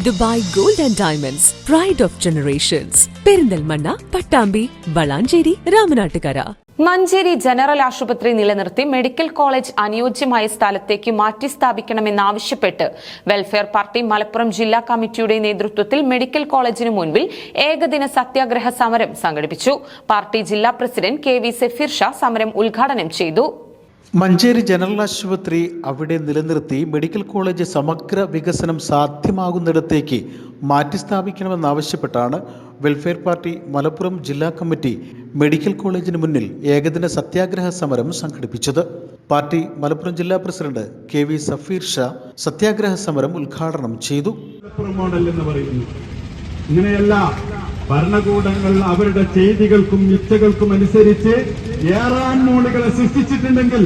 Dubai gold and diamonds, pride of generations, Perinthalmanna, Pattambi, Valanchery, Ramanattukara. Manjeri general ആശുപത്രി നിലനിർത്തി medical college അനുയോജ്യമായ സ്ഥലത്തേക്ക് മാറ്റി സ്ഥാപിക്കണമെന്നാവശ്യപ്പെട്ട് വെൽഫെയർ പാർട്ടി മലപ്പുറം ജില്ലാ കമ്മിറ്റിയുടെ നേതൃത്വത്തിൽ മെഡിക്കൽ കോളേജിന് മുൻപിൽ ഏകദിന സത്യാഗ്രഹ സമരം സംഘടിപ്പിച്ചു. പാർട്ടി ജില്ലാ പ്രസിഡന്റ് KV സഫീർ ഷാ സമരം ഉദ്ഘാടനം ചെയ്തു. മഞ്ചേരി ജനറൽ ആശുപത്രി അവിടെ നിലനിർത്തി മെഡിക്കൽ കോളേജ് സമഗ്ര വികസനം സാധ്യമാകുന്നിടത്തേക്ക് മാറ്റി സ്ഥാപിക്കണമെന്നാവശ്യപ്പെട്ടാണ് വെൽഫെയർ പാർട്ടി മലപ്പുറം ജില്ലാ കമ്മിറ്റി മെഡിക്കൽ കോളേജിന് മുന്നിൽ ഏകദിന സത്യാഗ്രഹ സമരം സംഘടിപ്പിച്ചത്. പാർട്ടി മലപ്പുറം ജില്ലാ പ്രസിഡന്റ് KV സഫീർ ഷാ സത്യാഗ്രഹ സമരം ഉദ്ഘാടനം ചെയ്തു. ഇങ്ങനെയല്ല, ഭരണകൂടങ്ങൾ അവരുടെ ചെയ്തികൾക്കും ഇച്ഛകൾക്കും അനുസരിച്ച് ഏറാൻ മൂളികളെ സൃഷ്ടിച്ചിട്ടുണ്ടെങ്കിൽ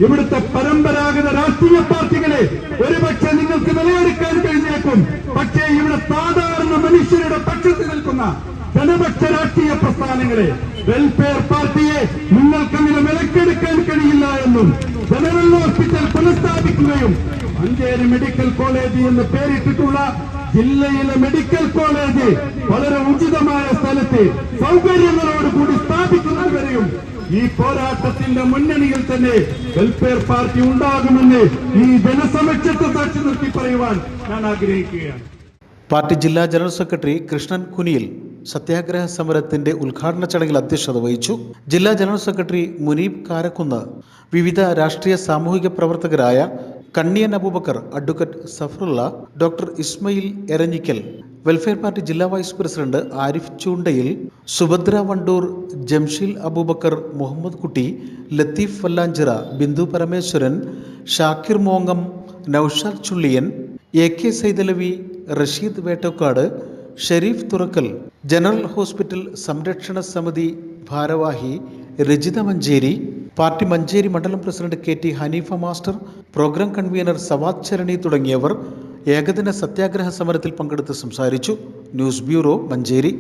ഇവിടുത്തെ പരമ്പരാഗത രാഷ്ട്രീയ പാർട്ടികളെ ഒരുപക്ഷെ നിങ്ങൾക്ക് വിലയെടുക്കാൻ കഴിഞ്ഞേക്കും. പക്ഷേ ഇവിടെ സാധാരണ മനുഷ്യരുടെ പക്ഷത്ത് നിൽക്കുന്ന ജനപക്ഷ രാഷ്ട്രീയ പ്രസ്ഥാനങ്ങളെ, വെൽഫെയർ പാർട്ടിയെ നിങ്ങൾക്കങ്ങനെ വിലക്കെടുക്കാൻ കഴിയില്ല എന്നും ജനറൽ ഹോസ്പിറ്റൽ പുനഃസ്ഥാപിക്കുകയും മഞ്ചേരി മെഡിക്കൽ കോളേജ് എന്ന് പേരിട്ടിട്ടുള്ള ജില്ലയിലെ മെഡിക്കൽ കോളേജ് വളരെ ഉചിതമായ സ്ഥലത്ത് സൗകര്യങ്ങളോട് കൂടി സ്ഥാപിക്കുന്നതുവരെയും ഈ പോരാട്ടത്തിന്റെ മുന്നണിയിൽ തന്നെ വെൽഫെയർ പാർട്ടി ഉണ്ടാകുമെന്ന് ഈ ജനസമക്ഷത്തെ സാക്ഷി നിർത്തി പറയുവാൻ ഞാൻ ആഗ്രഹിക്കുകയാണ്. പാർട്ടി ജില്ലാ ജനറൽ സെക്രട്ടറി കൃഷ്ണൻ കുനിയിൽ സത്യാഗ്രഹ സമരത്തിന്റെ ഉദ്ഘാടന ചടങ്ങിൽ അധ്യക്ഷത വഹിച്ചു. ജില്ലാ ജനറൽ സെക്രട്ടറി മുനീബ് കാരക്കുന്ന്, വിവിധ രാഷ്ട്രീയ സാമൂഹിക പ്രവർത്തകരായ Kanniyan Abubakar, advocate Safarulla, doctor Ismail Eranhikkal, welfare party ജില്ലാ വൈസ് പ്രസിഡന്റ് ആരിഫ് ചൂണ്ടയിൽ, സുഭദ്ര വണ്ടൂർ, ജംഷീൽ അബൂബക്കർ, മുഹമ്മദ് കുട്ടി, ലത്തീഫ് വല്ലാഞ്ചിറ, ബിന്ദു പരമേശ്വരൻ, ഷാക്കിർ മോങ്ങം, Noushad Chulliyan, AK Saidalavi, Rasheed Vettokkad, Shareef Thurakkal, general hospital സംരക്ഷണ സമിതി ഭാരവാഹി രജിത മഞ്ചേരി, പാർട്ടി മഞ്ചേരി മണ്ഡലം president KT Haneefa master, programme convener Sawad Charani തുടങ്ങിയവർ ഏകദിന സത്യാഗ്രഹ സമരത്തിൽ പങ്കെടുത്ത് സംസാരിച്ചു. News bureau, Manjeri.